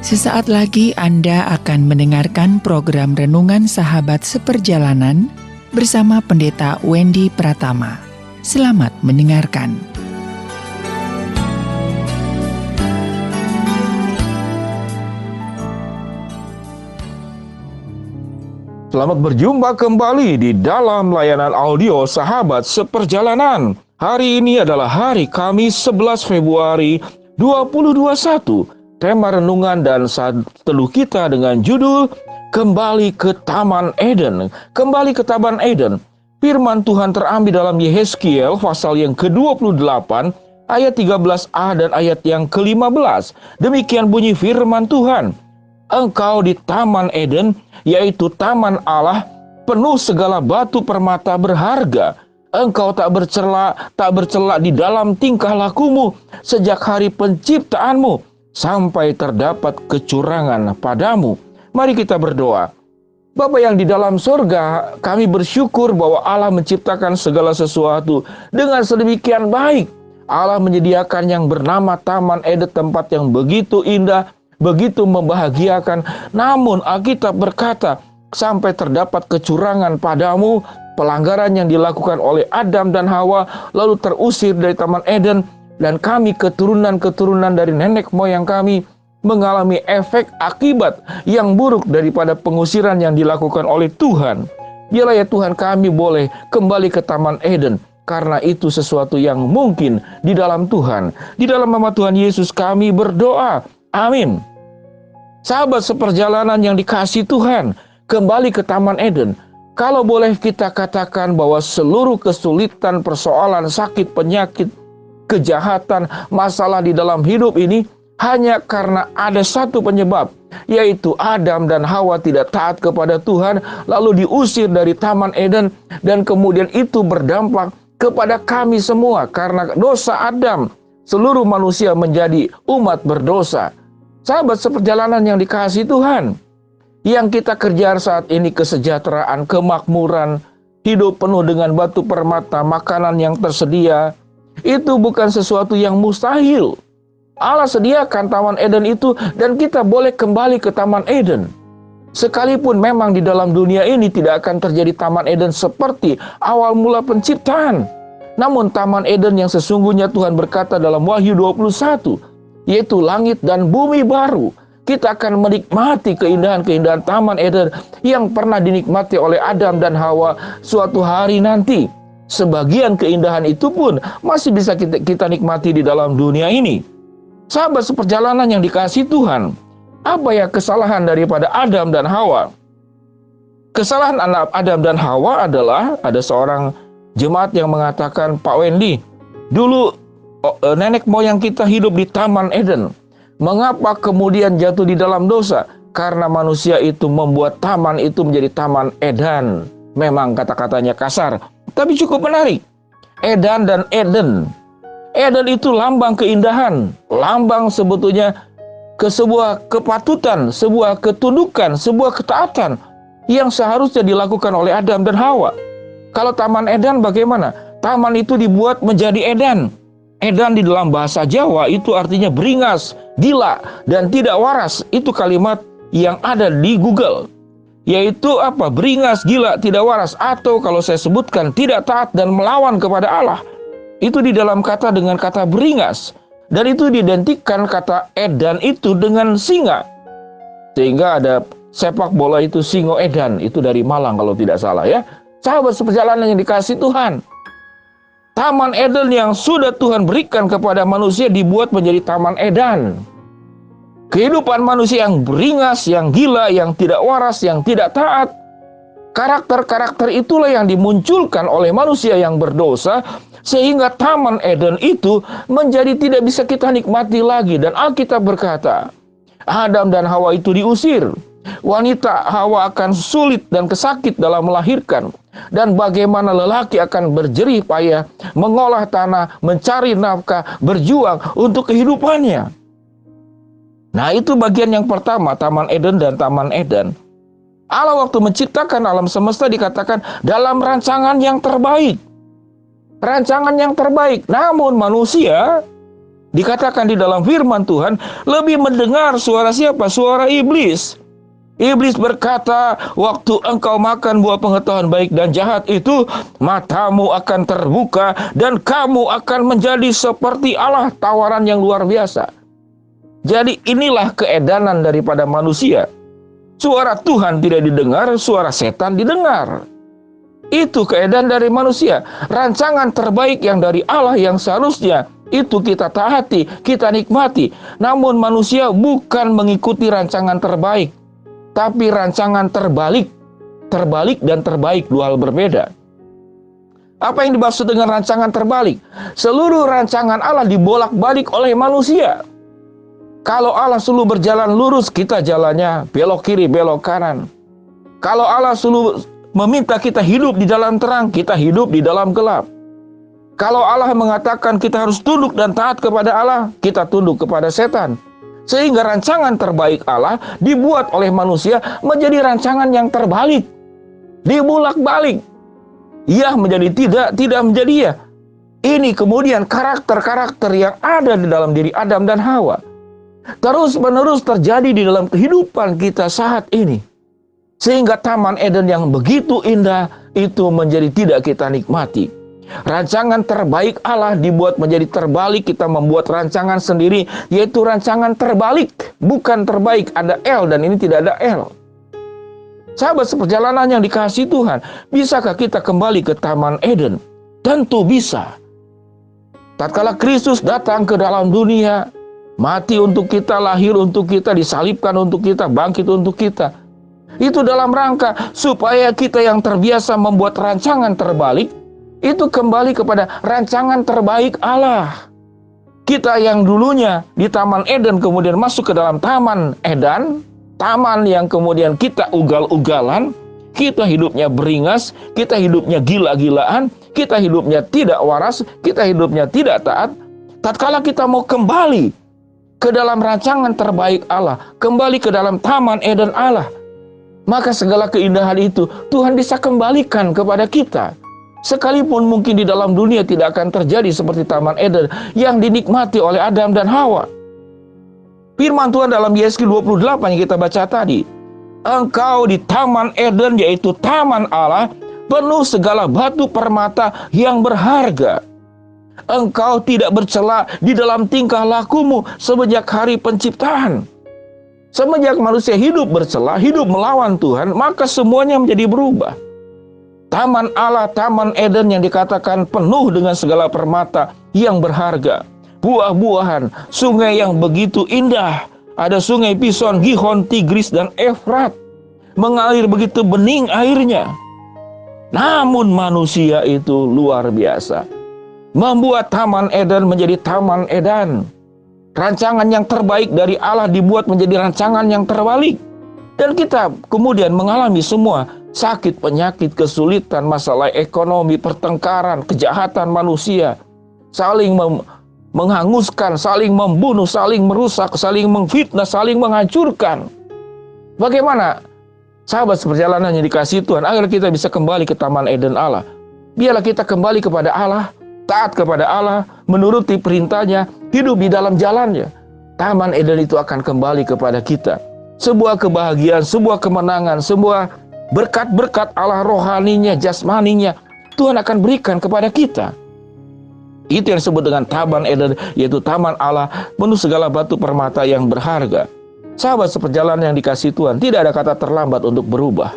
Sesaat lagi Anda akan mendengarkan program Renungan Sahabat Seperjalanan bersama Pendeta Wendy Pratama. Selamat mendengarkan. Selamat berjumpa kembali di dalam layanan audio Sahabat Seperjalanan. Hari ini adalah hari Kamis 11 Februari 2021. Tema renungan dan saat teduh kita dengan judul Kembali ke Taman Eden. Kembali ke Taman Eden. Firman Tuhan terambil dalam Yehezkiel pasal yang ke-28 ayat 13a dan ayat yang ke-15. Demikian bunyi firman Tuhan. Engkau di Taman Eden, yaitu Taman Allah, penuh segala batu permata berharga. Engkau tak bercela di dalam tingkah lakumu sejak hari penciptaanmu, sampai terdapat kecurangan padamu. Mari kita berdoa. Bapa yang di dalam surga, kami bersyukur bahwa Allah menciptakan segala sesuatu dengan sedemikian baik. Allah menyediakan yang bernama Taman Eden, tempat yang begitu indah, begitu membahagiakan. Namun Alkitab berkata, sampai terdapat kecurangan padamu, pelanggaran yang dilakukan oleh Adam dan Hawa, lalu terusir dari Taman Eden. Dan kami keturunan-keturunan dari nenek moyang kami mengalami efek akibat yang buruk daripada pengusiran yang dilakukan oleh Tuhan. Biarlah ya Tuhan, kami boleh kembali ke Taman Eden, karena itu sesuatu yang mungkin di dalam Tuhan. Di dalam nama Tuhan Yesus kami berdoa. Amin. Sahabat seperjalanan yang dikasihi Tuhan, kembali ke Taman Eden. Kalau boleh kita katakan bahwa seluruh kesulitan, persoalan, sakit, penyakit, kejahatan, masalah di dalam hidup ini hanya karena ada satu penyebab, yaitu Adam dan Hawa tidak taat kepada Tuhan, lalu diusir dari Taman Eden, dan kemudian itu berdampak kepada kami semua. Karena dosa Adam, seluruh manusia menjadi umat berdosa. Sahabat seperjalanan yang dikasihi Tuhan, yang kita kejar saat ini kesejahteraan, kemakmuran, hidup penuh dengan batu permata, makanan yang tersedia, itu bukan sesuatu yang mustahil. Allah sediakan Taman Eden itu, dan kita boleh kembali ke Taman Eden. Sekalipun memang di dalam dunia ini tidak akan terjadi Taman Eden seperti awal mula penciptaan. Namun Taman Eden yang sesungguhnya Tuhan berkata dalam Wahyu 21, yaitu langit dan bumi baru. Kita akan menikmati keindahan-keindahan Taman Eden yang pernah dinikmati oleh Adam dan Hawa suatu hari nanti. Sebagian keindahan itu pun masih bisa kita nikmati di dalam dunia ini. Sahabat seperjalanan yang dikasihi Tuhan, apa ya kesalahan daripada Adam dan Hawa? Kesalahan anak Adam dan Hawa adalah ada seorang jemaat yang mengatakan, Pak Wendy, dulu nenek moyang kita hidup di Taman Eden. Mengapa kemudian jatuh di dalam dosa? Karena manusia itu membuat taman itu menjadi Taman Eden. Memang kata-katanya kasar, tapi cukup menarik. Edan dan Eden. Eden itu lambang keindahan, lambang sebetulnya ke sebuah kepatutan, sebuah ketundukan, sebuah ketaatan yang seharusnya dilakukan oleh Adam dan Hawa. Kalau Taman Eden bagaimana? Taman itu dibuat menjadi Edan. Edan di dalam bahasa Jawa itu artinya beringas, gila, dan tidak waras. Itu kalimat yang ada di Google. Yaitu apa? Beringas, gila, tidak waras. Atau kalau saya sebutkan tidak taat dan melawan kepada Allah. Itu di dalam kata dengan kata beringas. Dan itu diidentikan kata Edan itu dengan singa. Sehingga ada sepak bola itu Singo Edan. Itu dari Malang kalau tidak salah ya. Sahabat seperjalanan yang dikasihi Tuhan, Taman Eden yang sudah Tuhan berikan kepada manusia dibuat menjadi Taman Edan. Kehidupan manusia yang beringas, yang gila, yang tidak waras, yang tidak taat. Karakter-karakter itulah yang dimunculkan oleh manusia yang berdosa, sehingga Taman Eden itu menjadi tidak bisa kita nikmati lagi. Dan Alkitab berkata, Adam dan Hawa itu diusir. Wanita Hawa akan sulit dan kesakit dalam melahirkan. Dan bagaimana lelaki akan berjerih payah, mengolah tanah, mencari nafkah, berjuang untuk kehidupannya. Nah, itu bagian yang pertama, Taman Eden dan Taman Eden. Allah waktu menciptakan alam semesta dikatakan dalam rancangan yang terbaik. Rancangan yang terbaik. Namun manusia Dikatakan di dalam firman Tuhan, lebih mendengar suara siapa? Suara iblis. Iblis berkata, waktu engkau makan buah pengetahuan baik dan jahat itu, matamu akan terbuka dan kamu akan menjadi seperti Allah. Tawaran yang luar biasa. Jadi inilah keedanan daripada manusia. Suara Tuhan tidak didengar, suara setan didengar. Itu keedanan dari manusia. Rancangan terbaik yang dari Allah yang seharusnya itu kita taati, kita nikmati. Namun manusia bukan mengikuti rancangan terbaik, tapi rancangan terbalik. Terbalik dan terbaik dua hal berbeda. Apa yang dimaksud dengan rancangan terbalik? Seluruh rancangan Allah dibolak-balik oleh manusia. Kalau Allah selalu berjalan lurus, kita jalannya belok kiri, belok kanan. Kalau Allah selalu meminta kita hidup di dalam terang, kita hidup di dalam gelap. Kalau Allah mengatakan kita harus tunduk dan taat kepada Allah, kita tunduk kepada setan. Sehingga rancangan terbaik Allah dibuat oleh manusia menjadi rancangan yang terbalik. Dibulak-balik. Iya menjadi tidak, tidak menjadi ya. Ini kemudian karakter-karakter yang ada di dalam diri Adam dan Hawa. Terus-menerus terjadi di dalam kehidupan kita saat ini. Sehingga Taman Eden yang begitu indah itu menjadi tidak kita nikmati. Rancangan terbaik Allah dibuat menjadi terbalik. Kita membuat rancangan sendiri, yaitu rancangan terbalik. Bukan terbaik, ada L dan ini tidak ada L. Sahabat seperjalanan yang dikasihi Tuhan, bisakah kita kembali ke Taman Eden? Tentu bisa. Tatkala Kristus datang ke dalam dunia, mati untuk kita, lahir untuk kita, disalibkan untuk kita, bangkit untuk kita. Itu dalam rangka supaya kita yang terbiasa membuat rancangan terbalik, itu kembali kepada rancangan terbaik Allah. Kita yang dulunya di Taman Eden kemudian masuk ke dalam Taman Eden, taman yang kemudian kita ugal-ugalan, kita hidupnya beringas, kita hidupnya gila-gilaan, kita hidupnya tidak waras, kita hidupnya tidak taat. Tatkala kita mau kembali ke dalam rancangan terbaik Allah, kembali ke dalam Taman Eden Allah, maka segala keindahan itu Tuhan bisa kembalikan kepada kita. Sekalipun mungkin di dalam dunia tidak akan terjadi seperti Taman Eden yang dinikmati oleh Adam dan Hawa. Firman Tuhan dalam Yesaya 28 yang kita baca tadi. Engkau di Taman Eden, yaitu Taman Allah, penuh segala batu permata yang berharga. Engkau tidak bercela di dalam tingkah lakumu semenjak hari penciptaan. Semenjak manusia hidup bercela, hidup melawan Tuhan, maka semuanya menjadi berubah. Taman Allah, Taman Eden yang dikatakan penuh dengan segala permata yang berharga. Buah-buahan, sungai yang begitu indah. Ada sungai Pison, Gihon, Tigris, dan Efrat. Mengalir begitu bening airnya. Namun manusia itu luar biasa. Membuat Taman Eden menjadi Taman Eden. Rancangan yang terbaik dari Allah dibuat menjadi rancangan yang terbalik. Dan kita kemudian mengalami semua sakit, penyakit, kesulitan, masalah ekonomi, pertengkaran, kejahatan manusia, saling menghanguskan, saling membunuh, saling merusak, saling memfitnah, saling menghancurkan. Bagaimana sahabat seperjalanan yang dikasihi Tuhan agar kita bisa kembali ke Taman Eden Allah? Biarlah kita kembali kepada Allah, taat kepada Allah, menuruti perintahnya, hidup di dalam jalannya. Taman Eden itu akan kembali kepada kita. Sebuah kebahagiaan, sebuah kemenangan, sebuah berkat-berkat Allah rohaninya, jasmaninya, Tuhan akan berikan kepada kita. Itu yang disebut dengan Taman Eden, yaitu Taman Allah, penuh segala batu permata yang berharga. Sahabat seperjalanan yang dikasihi Tuhan, tidak ada kata terlambat untuk berubah.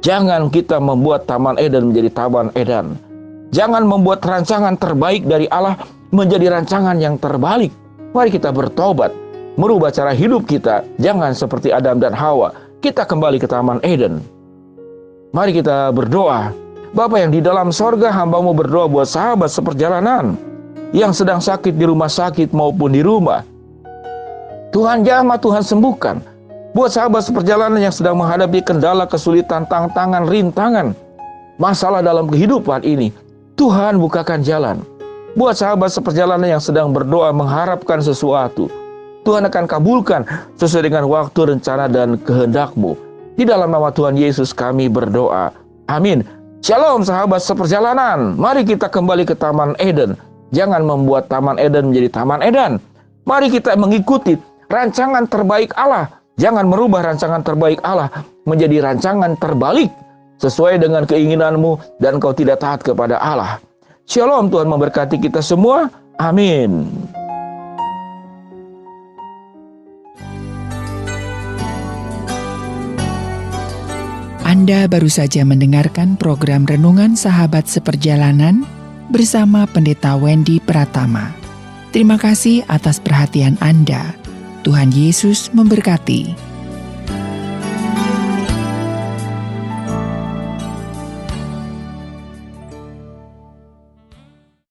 Jangan kita membuat Taman Eden menjadi Taman Eden. Jangan membuat rancangan terbaik dari Allah menjadi rancangan yang terbalik. Mari kita bertobat, merubah cara hidup kita. Jangan seperti Adam dan Hawa. Kita kembali ke Taman Eden. Mari kita berdoa. Bapa yang di dalam sorga, hamba-Mu berdoa buat sahabat seperjalanan yang sedang sakit di rumah sakit maupun di rumah. Tuhan jamah, Tuhan sembuhkan. Buat sahabat seperjalanan yang sedang menghadapi kendala, kesulitan, tantangan, rintangan, masalah dalam kehidupan ini, Tuhan bukakan jalan. Buat sahabat seperjalanan yang sedang berdoa mengharapkan sesuatu, Tuhan akan kabulkan sesuai dengan waktu, rencana, dan kehendak-Mu. Di dalam nama Tuhan Yesus kami berdoa. Amin. Shalom sahabat seperjalanan. Mari kita kembali ke Taman Eden. Jangan membuat Taman Eden menjadi Taman Edan. Mari kita mengikuti rancangan terbaik Allah. Jangan merubah rancangan terbaik Allah menjadi rancangan terbalik sesuai dengan keinginanmu dan kau tidak taat kepada Allah. Shalom, Tuhan memberkati kita semua. Amin. Anda baru saja mendengarkan program Renungan Sahabat Seperjalanan bersama Pendeta Wendy Pratama. Terima kasih atas perhatian Anda. Tuhan Yesus memberkati.